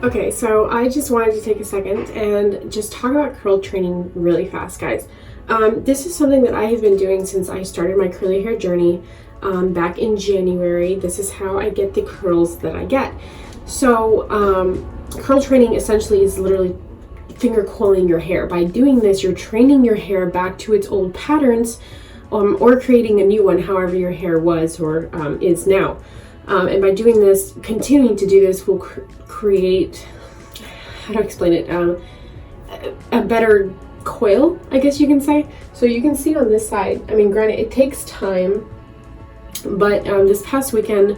Okay, so I just wanted to take a second and just talk about curl training really fast, guys. This is something that I have been doing since I started my curly hair journey back in January. This is how I get the curls that I get. So curl training essentially is literally finger coiling your hair. By doing this, you're training your hair back to its old patterns or creating a new one, however your hair was or is now. And by doing this, continuing to do this will create, how to explain it, a better coil, I guess you can say. So you can see on this side, I mean, granted, it takes time, but this past weekend,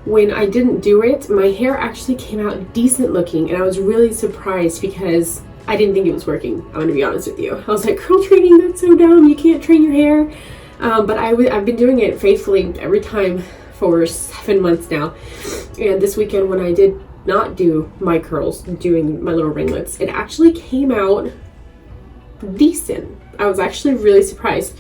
when I didn't do it, my hair actually came out decent looking, and I was really surprised because I didn't think it was working. I'm gonna be honest with you. I was like, curl training, that's so dumb, you can't train your hair. But I've been doing it faithfully every time for 7 months now. And this weekend when I did not do my curls, doing my little ringlets, it actually came out decent. I was actually really surprised.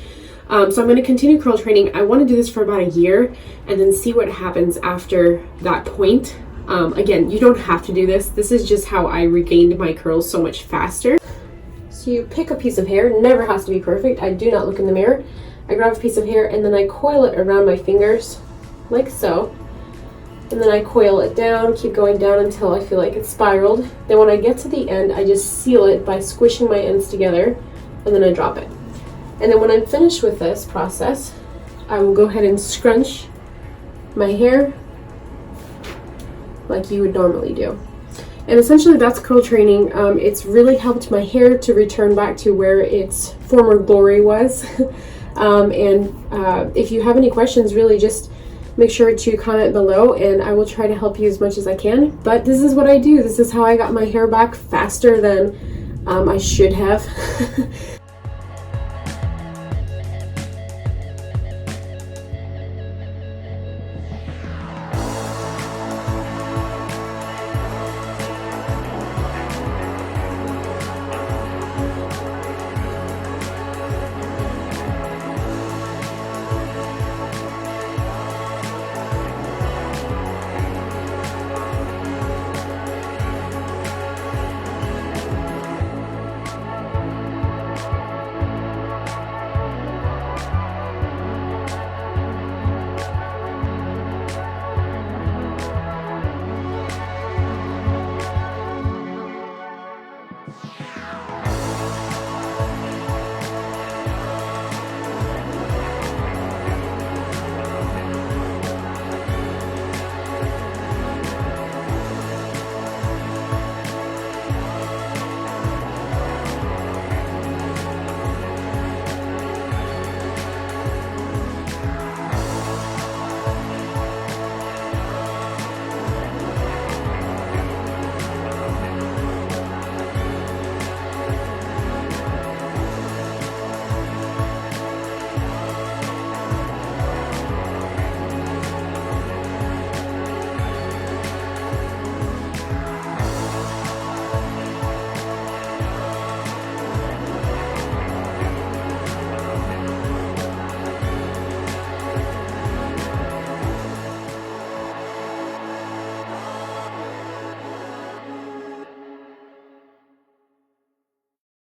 So I'm going to continue curl training. I want to do this for about a year and then see what happens after that point. Again, you don't have to do this. This is just how I regained my curls so much faster. So you pick a piece of hair, never has to be perfect. I do not look in the mirror. I grab a piece of hair and then I coil it around my fingers like so. And then I coil it down, keep going down until I feel like it's spiraled. Then when I get to the end, I just seal it by squishing my ends together and then I drop it. And then when I'm finished with this process, I will go ahead and scrunch my hair like you would normally do. And essentially that's curl training. It's really helped my hair to return back to where its former glory was. If you have any questions, really just make sure to comment below and I will try to help you as much as I can. But this is what I do. This is how I got my hair back faster than I should have.